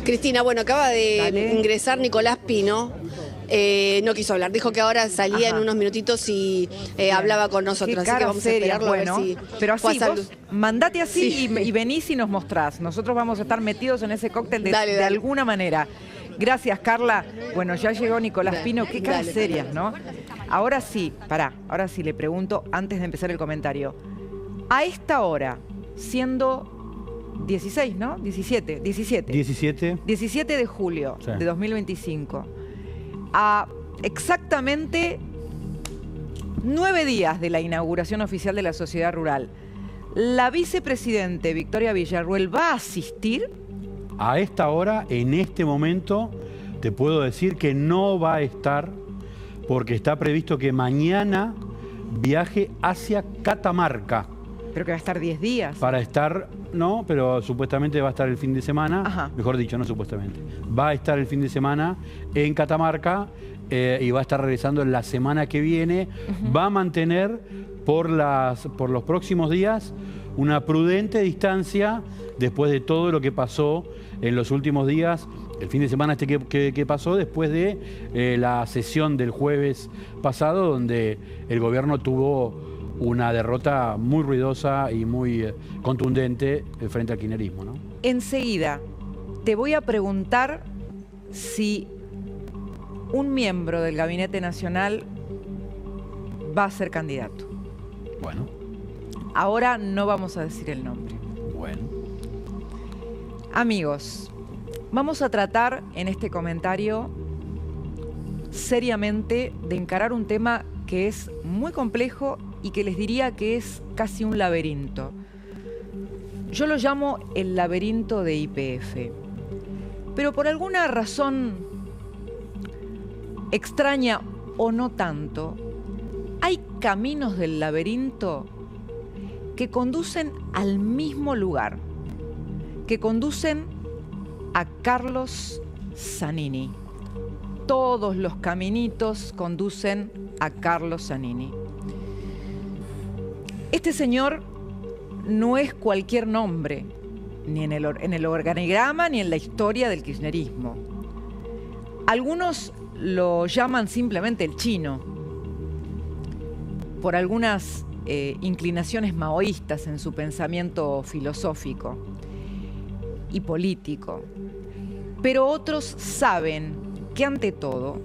Cristina, bueno, acaba de Dale. ingresar Nicolás Pino. No quiso hablar, dijo que ahora salía en unos minutitos y hablaba con nosotros. Qué Así que cara vamos a seria, esperarlo bueno, a ver si pero fue a así, salud. vos mandate así Sí. y venís y nos mostrás. Nosotros vamos a estar metidos en ese cóctel de Dale. alguna manera. Gracias, Carla. Bueno, ya llegó Nicolás Dale. Pino. Qué caras Dale. serias, ¿no? Ahora sí, ahora sí le pregunto antes de empezar el comentario. A esta hora, siendo 16, ¿no? 17. 17 de julio Sí. de 2025. A exactamente 9 días de la inauguración oficial de la Sociedad Rural. ¿La vicepresidente Victoria Villarruel va a asistir? A esta hora, en este momento, te puedo decir que no va a estar porque está previsto que mañana viaje hacia Catamarca Pero que va a estar 10 días. para estar, no, pero supuestamente va a estar el fin de semana, Ajá. mejor dicho, no supuestamente, va a estar el fin de semana en Catamarca y va a estar regresando la semana que viene. Va a mantener por los próximos días una prudente distancia después de todo lo que pasó en los últimos días, el fin de semana que pasó después de la sesión del jueves pasado, donde el gobierno tuvo una derrota muy ruidosa y muy contundente frente al kirchnerismo, ¿no? Enseguida te voy a preguntar si un miembro del Gabinete Nacional va a ser candidato. Bueno, Ahora no vamos a decir el nombre. bueno. Amigos, vamos a tratar en este comentario seriamente de encarar un tema que es muy complejo y que les diría que es casi un laberinto. Yo lo llamo el laberinto de YPF. Pero por alguna razón extraña o no tanto, hay caminos del laberinto que conducen al mismo lugar, que conducen a Carlos Zanini. Todos los caminitos conducen a Carlos Zanini. Este señor no es cualquier nombre, ni en el organigrama ni en la historia del kirchnerismo. Algunos lo llaman simplemente el chino, por algunas inclinaciones maoístas en su pensamiento filosófico y político. Pero otros saben que ante todo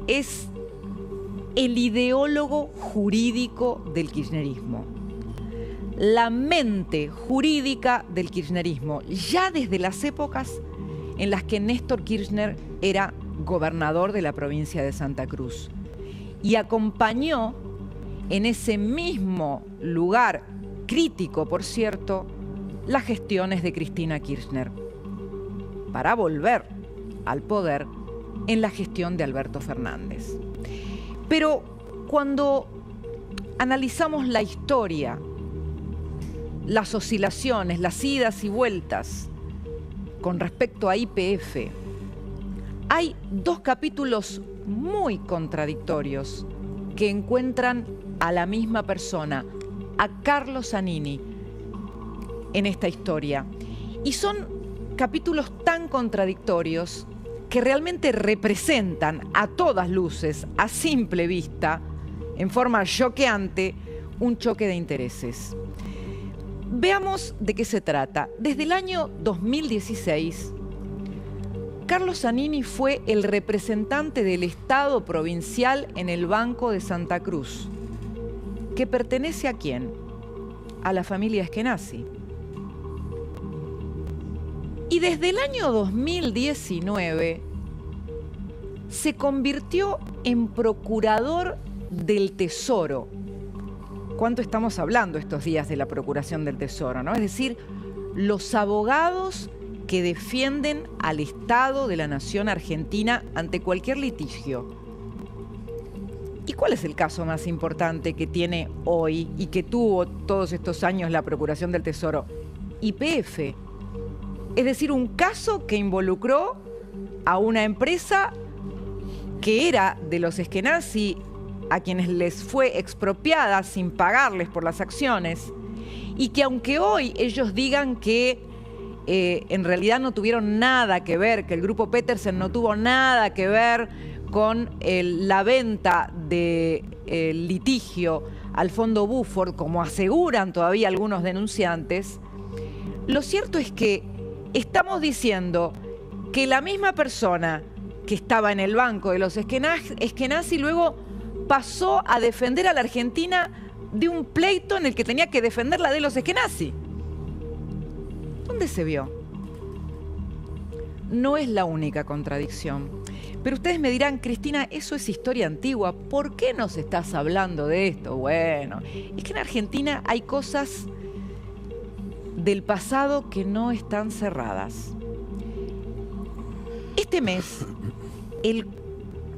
es el ideólogo jurídico del kirchnerismo, la mente jurídica del kirchnerismo, ya desde las épocas en las que Néstor Kirchner era gobernador de la provincia de Santa Cruz y acompañó en ese mismo lugar crítico, por cierto, las gestiones de Cristina Kirchner para volver al poder en la gestión de Alberto Fernández. Pero cuando analizamos la historia, las oscilaciones, las idas y vueltas con respecto a YPF, hay dos capítulos muy contradictorios que encuentran a la misma persona, a Carlos Zanini, en esta historia. Y son capítulos tan contradictorios que realmente representan a todas luces, a simple vista, en forma choqueante, un choque de intereses. Veamos de qué se trata. Desde el año 2016, Carlos Zanini fue el representante del Estado provincial en el Banco de Santa Cruz, que pertenece ¿a quién? A la familia Eskenazi. Y desde el año 2019 se convirtió en procurador del Tesoro. ¿Cuánto estamos hablando estos días de la Procuración del Tesoro, ¿no? Es decir, los abogados que defienden al Estado de la Nación Argentina ante cualquier litigio. ¿Y cuál es el caso más importante que tiene hoy y que tuvo todos estos años la Procuración del Tesoro? YPF. Es decir, un caso que involucró a una empresa que era de los Eskenazi, a quienes les fue expropiada sin pagarles por las acciones, y que aunque hoy ellos digan que en realidad no tuvieron nada que ver, que el grupo Petersen no tuvo nada que ver con la venta del litigio al fondo Buford, como aseguran todavía algunos denunciantes, lo cierto es que estamos diciendo que la misma persona que estaba en el banco de los Eskenazi luego pasó a defender a la Argentina de un pleito en el que tenía que defenderla de los Eskenazi. ¿Dónde se vio? No es la única contradicción. Pero ustedes me dirán, Cristina, eso es historia antigua. ¿Por qué nos estás hablando de esto? Bueno, es que en Argentina hay cosas del pasado que no están cerradas. Este mes,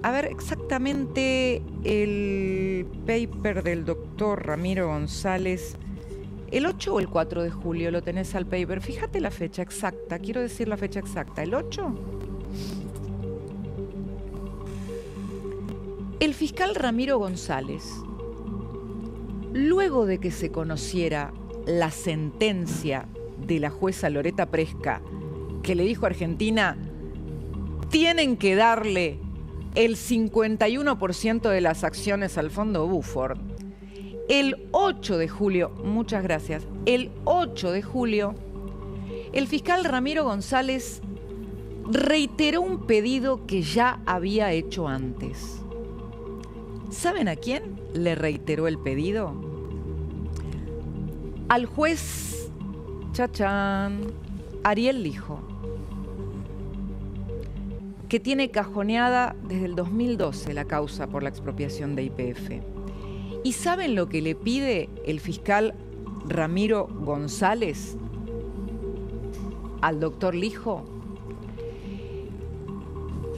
a ver exactamente el paper del doctor Ramiro González, ¿el 8 o el 4 de julio lo tenés al paper? Fíjate la fecha exacta, quiero decir la fecha exacta, ¿el 8? El fiscal Ramiro González, luego de que se conociera la sentencia de la jueza Loreta Presca, que le dijo a Argentina, tienen que darle el 51% de las acciones al fondo Buford, el 8 de julio, muchas gracias, el 8 de julio, el fiscal Ramiro González reiteró un pedido que ya había hecho antes. ¿Saben a quién le reiteró el pedido? Al juez Chachán, Ariel Lijo, que tiene cajoneada desde el 2012 la causa por la expropiación de YPF. ¿Y saben lo que le pide el fiscal Ramiro González al doctor Lijo?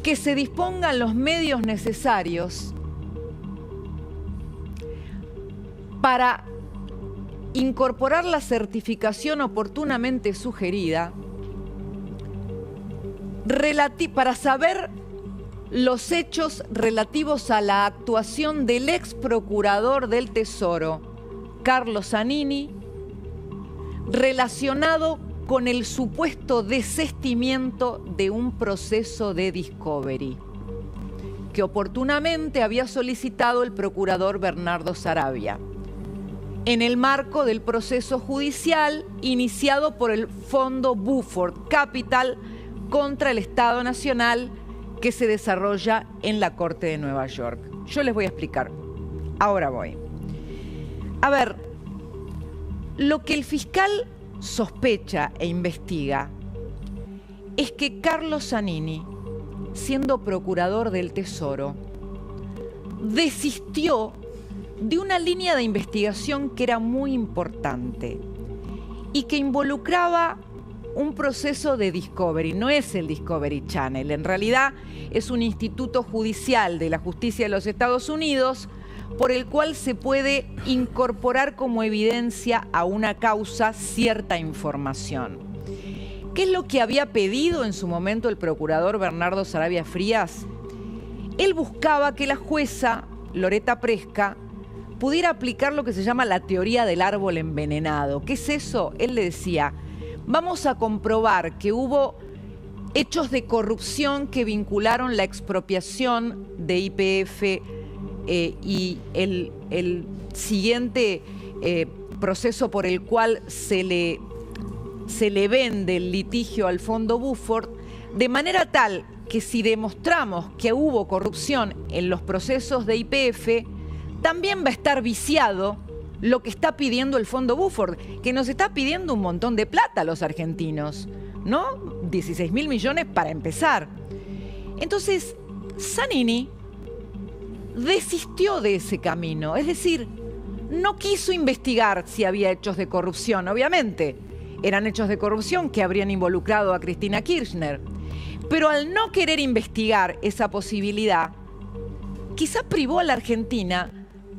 Que se dispongan los medios necesarios para incorporar la certificación oportunamente sugerida para saber los hechos relativos a la actuación del ex procurador del Tesoro, Carlos Zanini, relacionado con el supuesto desistimiento de un proceso de discovery que oportunamente había solicitado el procurador Bernardo Saravia, en el marco del proceso judicial iniciado por el fondo Buford Capital contra el Estado Nacional que se desarrolla en la Corte de Nueva York. Yo les voy a explicar. Ahora voy. A ver, lo que el fiscal sospecha e investiga es que Carlos Zanini, siendo procurador del Tesoro, desistió de una línea de investigación que era muy importante y que involucraba un proceso de discovery. No es el Discovery Channel, en realidad es un instituto judicial de la justicia de los Estados Unidos por el cual se puede incorporar como evidencia a una causa cierta información. ¿Qué es lo que había pedido en su momento el procurador Bernardo Saravia Frías? Él buscaba que la jueza Loreta Presca pudiera aplicar lo que se llama la teoría del árbol envenenado. ¿Qué es eso? Él le decía, vamos a comprobar que hubo hechos de corrupción que vincularon la expropiación de YPF y el siguiente proceso por el cual se le vende el litigio al fondo Buford, de manera tal que si demostramos que hubo corrupción en los procesos de YPF, también va a estar viciado lo que está pidiendo el fondo Buford, que nos está pidiendo un montón de plata a los argentinos, ¿no? 16.000 millones para empezar. Entonces, Zanini desistió de ese camino, es decir, no quiso investigar si había hechos de corrupción, obviamente. Eran hechos de corrupción que habrían involucrado a Cristina Kirchner. Pero al no querer investigar esa posibilidad, quizá privó a la Argentina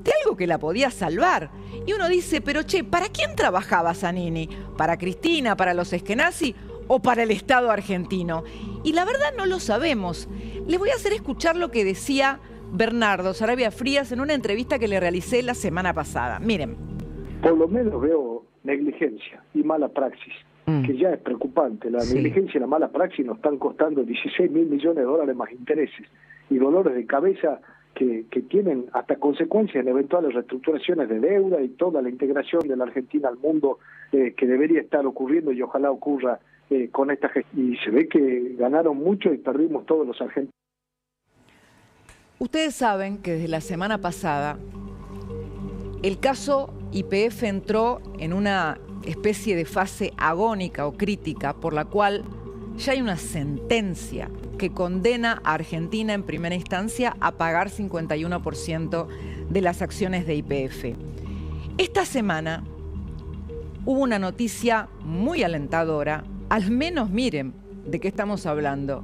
de algo que la podía salvar. Y uno dice, pero che, ¿para quién trabajaba Zanini? ¿Para Cristina, para los Eskenazi o para el Estado argentino? Y la verdad no lo sabemos. Les voy a hacer escuchar lo que decía Bernardo Saravia Frías en una entrevista que le realicé la semana pasada. Miren. Por lo menos veo negligencia y mala praxis que ya es preocupante. La negligencia y la mala praxis nos están costando 16.000 millones de dólares más intereses y dolores de cabeza que tienen hasta consecuencias en eventuales reestructuraciones de deuda y toda la integración de la Argentina al mundo que debería estar ocurriendo y ojalá ocurra con esta gestión. Y se ve que ganaron mucho y perdimos todos los argentinos. Ustedes saben que desde la semana pasada el caso YPF entró en una especie de fase agónica o crítica por la cual ya hay una sentencia que condena a Argentina en primera instancia a pagar 51% de las acciones de YPF. Esta semana hubo una noticia muy alentadora, al menos miren de qué estamos hablando,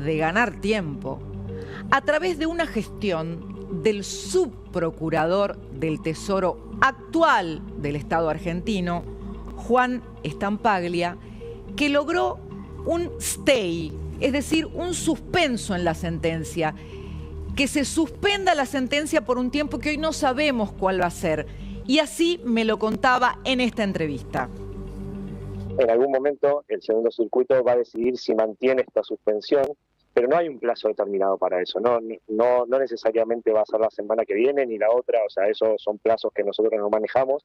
de ganar tiempo, a través de una gestión del subprocurador del Tesoro actual del Estado argentino, Juan Stampaglia, que logró un stay, es decir, un suspenso en la sentencia, que se suspenda la sentencia por un tiempo que hoy no sabemos cuál va a ser. Y así me lo contaba en esta entrevista. En algún momento el segundo circuito va a decidir si mantiene esta suspensión, pero no hay un plazo determinado para eso. No necesariamente va a ser la semana que viene ni la otra, o sea, esos son plazos que nosotros no manejamos.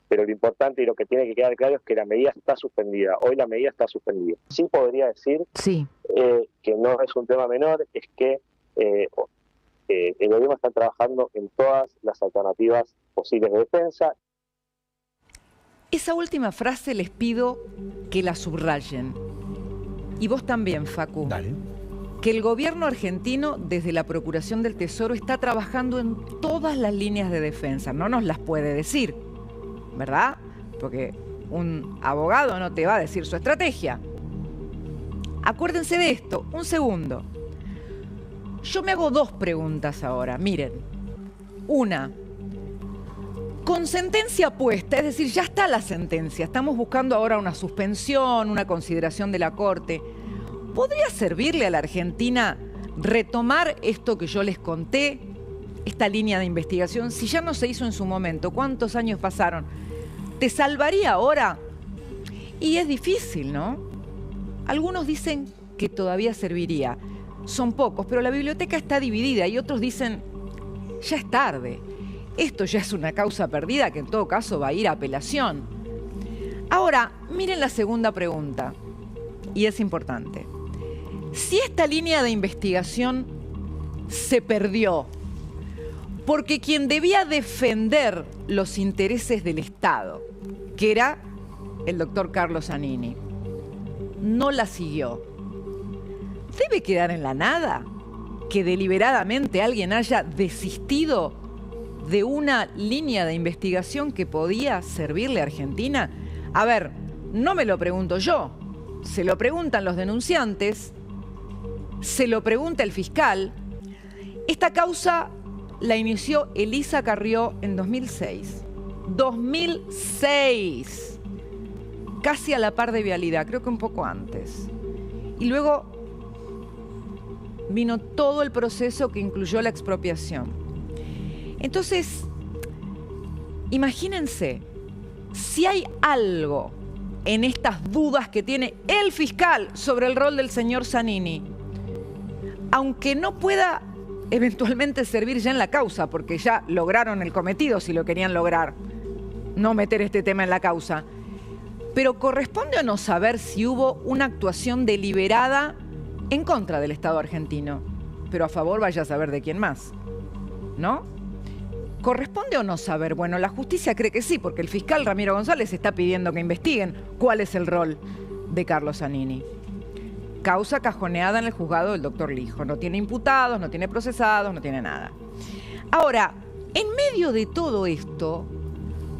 Pero lo importante y lo que tiene que quedar claro es que la medida está suspendida. Hoy la medida está suspendida. Sí podría decir que no es un tema menor, es que el gobierno está trabajando en todas las alternativas posibles de defensa. Esa última frase les pido que la subrayen. Y vos también, Facu. Dale. Que el gobierno argentino, desde la Procuración del Tesoro, está trabajando en todas las líneas de defensa. No nos las puede decir, ¿verdad? Porque un abogado no te va a decir su estrategia. Acuérdense de esto, un segundo. Yo me hago dos preguntas ahora, miren. Una, con sentencia puesta, es decir, ya está la sentencia, estamos buscando ahora una suspensión, una consideración de la Corte. ¿Podría servirle a la Argentina retomar esto que yo les conté, esta línea de investigación? Si ya no se hizo en su momento, ¿cuántos años pasaron? ¿Te salvaría ahora? Y es difícil, ¿no? Algunos dicen que todavía serviría. Son pocos, pero la biblioteca está dividida y otros dicen, ya es tarde. Esto ya es una causa perdida que en todo caso va a ir a apelación. Ahora, miren la segunda pregunta, y es importante. Si esta línea de investigación se perdió, porque quien debía defender los intereses del Estado, que era el doctor Carlos Zanini, no la siguió, ¿debe quedar en la nada que deliberadamente alguien haya desistido de una línea de investigación que podía servirle a Argentina? A ver, no me lo pregunto yo, se lo preguntan los denunciantes, se lo pregunta el fiscal. Esta causa la inició Elisa Carrió en 2006. 2006. Casi a la par de Vialidad, creo que un poco antes. Y luego vino todo el proceso que incluyó la expropiación. Entonces, imagínense, si hay algo en estas dudas que tiene el fiscal sobre el rol del señor Zanini, aunque no pueda eventualmente servir ya en la causa, porque ya lograron el cometido si lo querían lograr, no meter este tema en la causa, pero corresponde o no saber si hubo una actuación deliberada en contra del Estado argentino, pero a favor vaya a saber de quién más, ¿no? ¿Corresponde o no saber? Bueno, la justicia cree que sí, porque el fiscal Ramiro González está pidiendo que investiguen cuál es el rol de Carlos Zanini. Causa cajoneada en el juzgado del doctor Lijo. No tiene imputados, no tiene procesados, no tiene nada. Ahora, en medio de todo esto,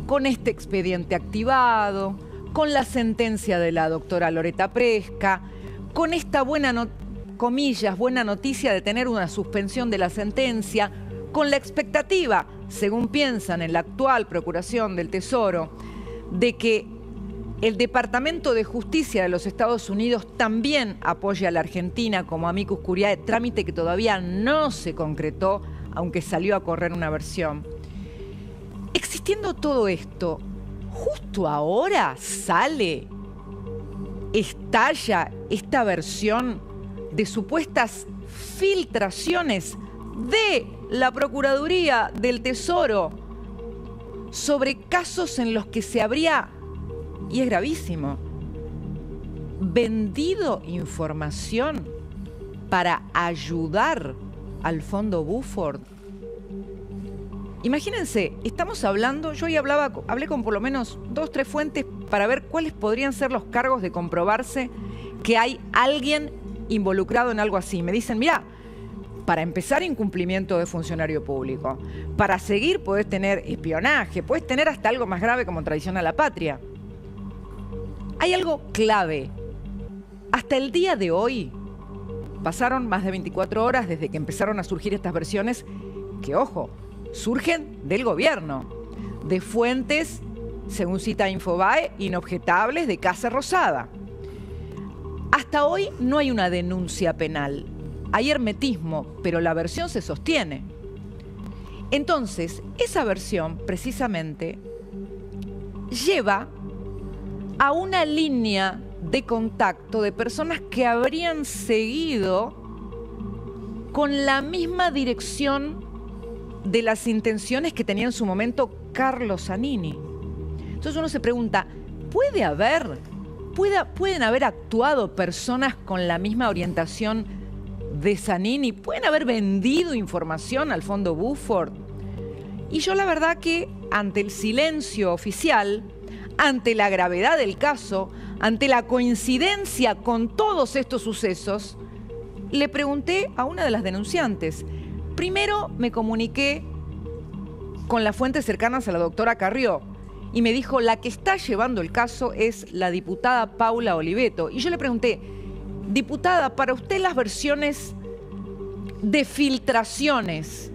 con este expediente activado, con la sentencia de la doctora Loreta Presca, con esta buena noticia de tener una suspensión de la sentencia, con la expectativa, según piensan en la actual Procuración del Tesoro, de que el Departamento de Justicia de los Estados Unidos también apoya a la Argentina como amicus curiae, trámite que todavía no se concretó, aunque salió a correr una versión. Existiendo todo esto, justo ahora sale estalla esta versión de supuestas filtraciones de la Procuraduría del Tesoro sobre casos en los que se habría, y es gravísimo, vendido información para ayudar al fondo Buford. Imagínense, estamos hablando, yo hoy hablé con por lo menos 2 o 3 fuentes para ver cuáles podrían ser los cargos de comprobarse que hay alguien involucrado en algo así. Me dicen, mira, para empezar, incumplimiento de funcionario público. Para seguir, podés tener espionaje, podés tener hasta algo más grave como traición a la patria. Hay algo clave. Hasta el día de hoy, pasaron más de 24 horas desde que empezaron a surgir estas versiones que, ojo, surgen del gobierno, de fuentes, según cita Infobae, inobjetables de Casa Rosada. Hasta hoy no hay una denuncia penal. Hay hermetismo, pero la versión se sostiene. Entonces, esa versión, precisamente, lleva a una línea de contacto de personas que habrían seguido con la misma dirección de las intenciones que tenía en su momento Carlos Zanini. Entonces uno se pregunta, ¿pueden haber actuado personas con la misma orientación de Zanini? ¿Pueden haber vendido información al fondo Buford? Y yo la verdad que ante el silencio oficial, ante la gravedad del caso, ante la coincidencia con todos estos sucesos, le pregunté a una de las denunciantes. Primero me comuniqué con las fuentes cercanas a la doctora Carrió y me dijo, la que está llevando el caso es la diputada Paula Oliveto. Y yo le pregunté, diputada, para usted las versiones de filtraciones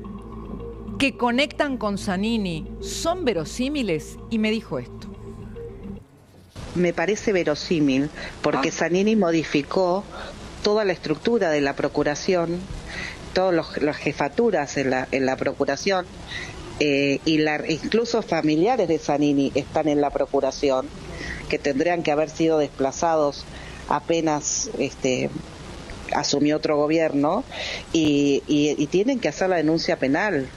que conectan con Zanini son verosímiles, y me dijo esto. Me parece verosímil porque Zanini modificó toda la estructura de la procuración, todas las jefaturas en la procuración, incluso familiares de Zanini están en la procuración, que tendrían que haber sido desplazados apenas asumió otro gobierno, y tienen que hacer la denuncia penal.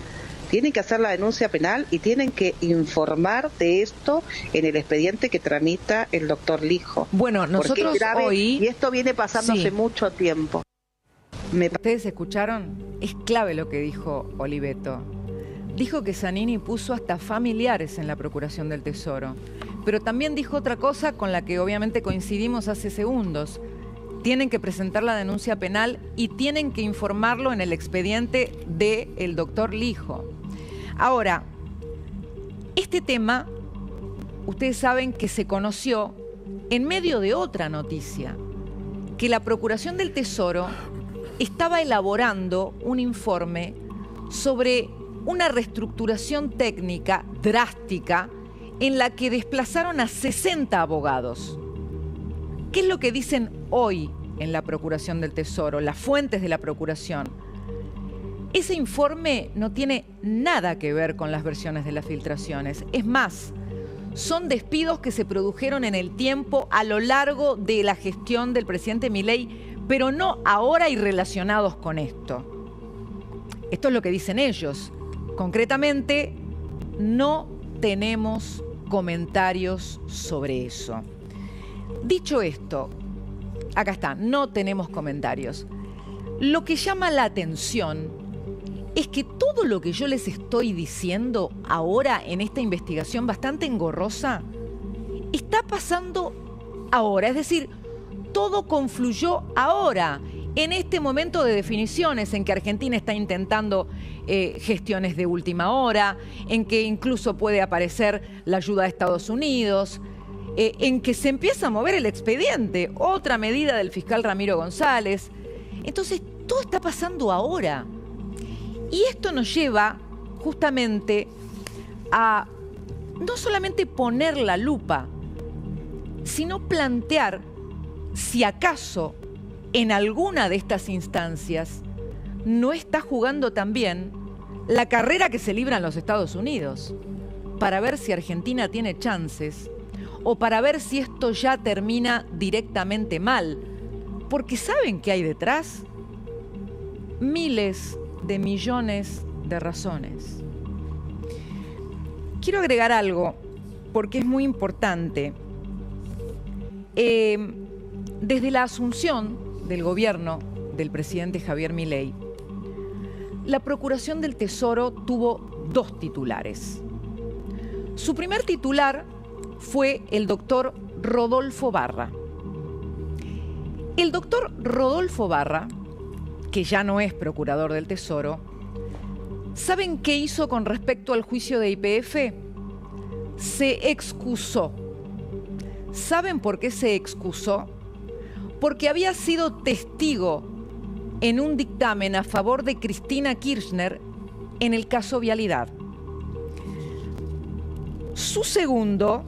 Tienen que hacer la denuncia penal y tienen que informar de esto en el expediente que tramita el doctor Lijo. Bueno, nosotros hoy... Y esto viene pasando hace mucho tiempo. ¿Ustedes escucharon? Es clave lo que dijo Oliveto. Dijo que Zanini puso hasta familiares en la Procuración del Tesoro. Pero también dijo otra cosa con la que obviamente coincidimos hace segundos. Tienen que presentar la denuncia penal y tienen que informarlo en el expediente del doctor Lijo. Ahora, este tema, ustedes saben que se conoció en medio de otra noticia, que la Procuración del Tesoro estaba elaborando un informe sobre una reestructuración técnica drástica en la que desplazaron a 60 abogados. ¿Qué es lo que dicen hoy en la Procuración del Tesoro, las fuentes de la Procuración? Ese informe no tiene nada que ver con las versiones de las filtraciones. Es más, son despidos que se produjeron en el tiempo a lo largo de la gestión del presidente Milei, pero no ahora y relacionados con esto. Esto es lo que dicen ellos. Concretamente, no tenemos comentarios sobre eso. Dicho esto, acá está, no tenemos comentarios. Lo que llama la atención es que todo lo que yo les estoy diciendo ahora en esta investigación bastante engorrosa está pasando ahora. Es decir, todo confluyó ahora, en este momento de definiciones en que Argentina está intentando gestiones de última hora, en que incluso puede aparecer la ayuda de Estados Unidos, en que se empieza a mover el expediente, otra medida del fiscal Ramiro González. Entonces, todo está pasando ahora. Y esto nos lleva justamente a no solamente poner la lupa, sino plantear si acaso en alguna de estas instancias no está jugando también la carrera que se libra en los Estados Unidos para ver si Argentina tiene chances o para ver si esto ya termina directamente mal, porque ¿saben qué hay detrás? Miles de millones de razones. Quiero agregar algo, porque es muy importante. Desde la asunción del gobierno del presidente Javier Milei, la Procuración del Tesoro tuvo 2 titulares. Su primer titular fue el doctor Rodolfo Barra. El doctor Rodolfo Barra, que ya no es procurador del Tesoro, ¿saben qué hizo con respecto al juicio de YPF? Se excusó. ¿Saben por qué se excusó? Porque había sido testigo en un dictamen a favor de Cristina Kirchner en el caso Vialidad. Su segundo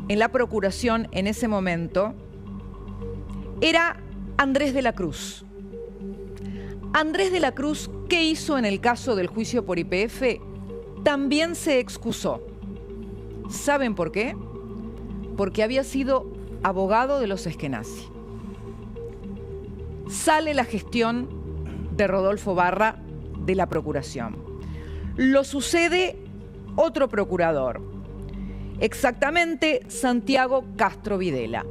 en la procuración en ese momento era Andrés de la Cruz. Andrés de la Cruz, ¿qué hizo en el caso del juicio por YPF? También se excusó. ¿Saben por qué? Porque había sido abogado de los Eskenazi. Sale la gestión de Rodolfo Barra de la Procuración. Lo sucede otro procurador, exactamente Santiago Castro Videla.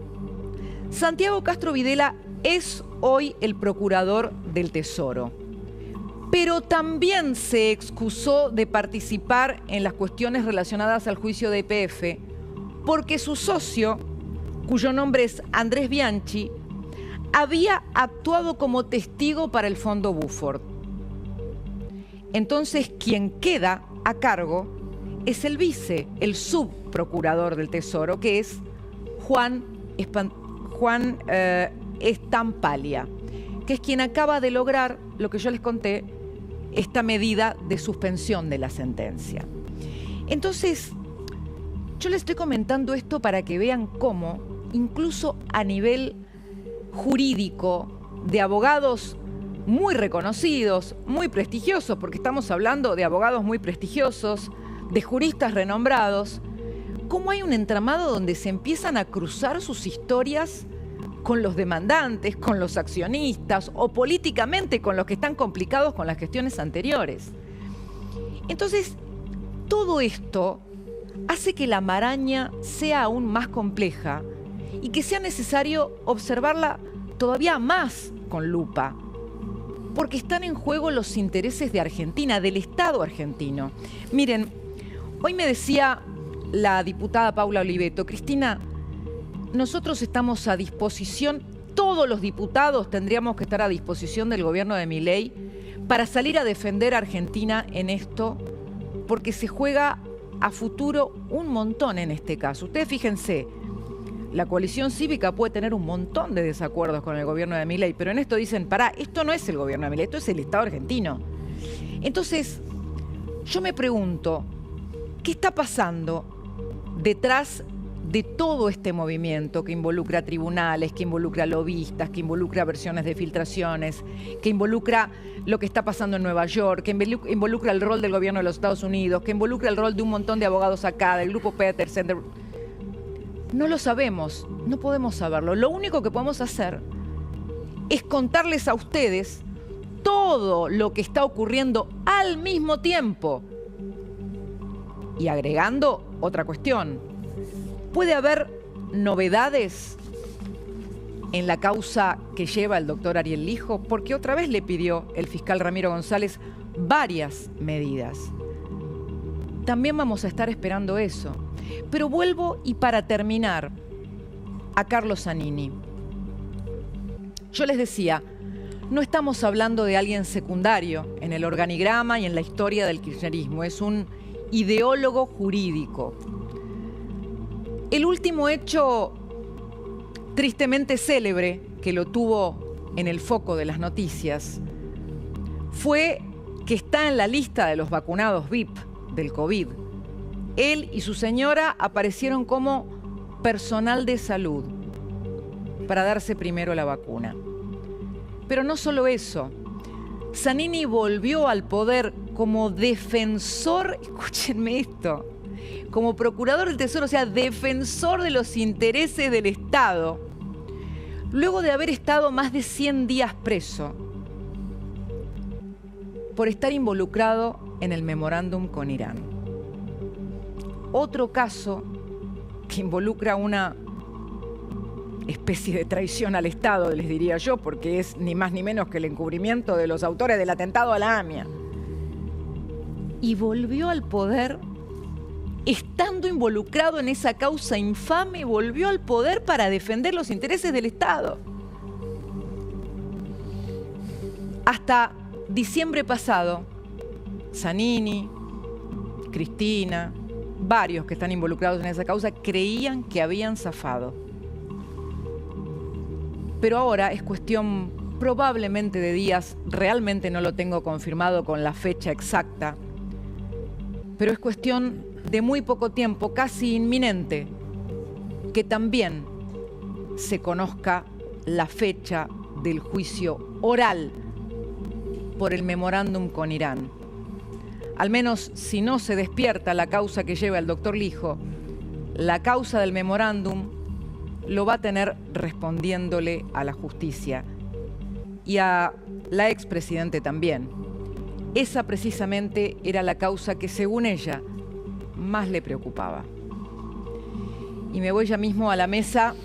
Santiago Castro Videla es hoy el procurador del Tesoro, pero también se excusó de participar en las cuestiones relacionadas al juicio de YPF porque su socio, cuyo nombre es Andrés Bianchi, había actuado como testigo para el Fondo Buford. Entonces, quien queda a cargo es el subprocurador del Tesoro, que es Juan Estampalia, que es quien acaba de lograr lo que yo les conté, esta medida de suspensión de la sentencia. Entonces, yo les estoy comentando esto para que vean cómo, incluso a nivel jurídico, de abogados muy reconocidos, muy prestigiosos, porque estamos hablando de abogados muy prestigiosos, de juristas renombrados, cómo hay un entramado donde se empiezan a cruzar sus historias con los demandantes, con los accionistas o políticamente con los que están complicados con las gestiones anteriores. Entonces, todo esto hace que la maraña sea aún más compleja y que sea necesario observarla todavía más con lupa, porque están en juego los intereses de Argentina, del Estado argentino. Miren, hoy me decía la diputada Paula Oliveto, Cristina, nosotros estamos a disposición, todos los diputados tendríamos que estar a disposición del gobierno de Milei para salir a defender a Argentina en esto, porque se juega a futuro un montón en este caso. Ustedes fíjense, la coalición cívica puede tener un montón de desacuerdos con el gobierno de Milei, pero en esto dicen, pará, esto no es el gobierno de Milei, esto es el Estado argentino. Entonces, yo me pregunto, ¿qué está pasando detrás de todo este movimiento que involucra tribunales, que involucra lobistas, que involucra versiones de filtraciones, que involucra lo que está pasando en Nueva York, que involucra el rol del gobierno de los Estados Unidos, que involucra el rol de un montón de abogados acá, del grupo Petersen? No lo sabemos, no podemos saberlo. Lo único que podemos hacer es contarles a ustedes todo lo que está ocurriendo al mismo tiempo. Y agregando otra cuestión, ¿puede haber novedades en la causa que lleva el doctor Ariel Lijo? Porque otra vez le pidió el fiscal Ramiro González varias medidas. También vamos a estar esperando eso. Pero vuelvo, y para terminar, a Carlos Zanini. Yo les decía, no estamos hablando de alguien secundario en el organigrama y en la historia del kirchnerismo. Es un ideólogo jurídico. El último hecho tristemente célebre que lo tuvo en el foco de las noticias fue que está en la lista de los vacunados VIP del COVID. Él y su señora aparecieron como personal de salud para darse primero la vacuna. Pero no solo eso, Zanini volvió al poder como defensor, escúchenme esto, como procurador del Tesoro, o sea, defensor de los intereses del Estado, luego de haber estado más de 100 días preso por estar involucrado en el memorándum con Irán. Otro caso que involucra una especie de traición al Estado, les diría yo, porque es ni más ni menos que el encubrimiento de los autores del atentado a la AMIA. Y volvió al poder, estando involucrado en esa causa infame, volvió al poder para defender los intereses del Estado. Hasta diciembre pasado, Zanini, Cristina, varios que están involucrados en esa causa creían que habían zafado. Pero ahora es cuestión probablemente de días, realmente no lo tengo confirmado con la fecha exacta, pero es cuestión de muy poco tiempo, casi inminente, que también se conozca la fecha del juicio oral por el memorándum con Irán. Al menos si no se despierta la causa que lleva el doctor Lijo, la causa del memorándum lo va a tener respondiéndole a la justicia y a la expresidente también. Esa precisamente era la causa que, según ella, más le preocupaba. Y me voy ya mismo a la mesa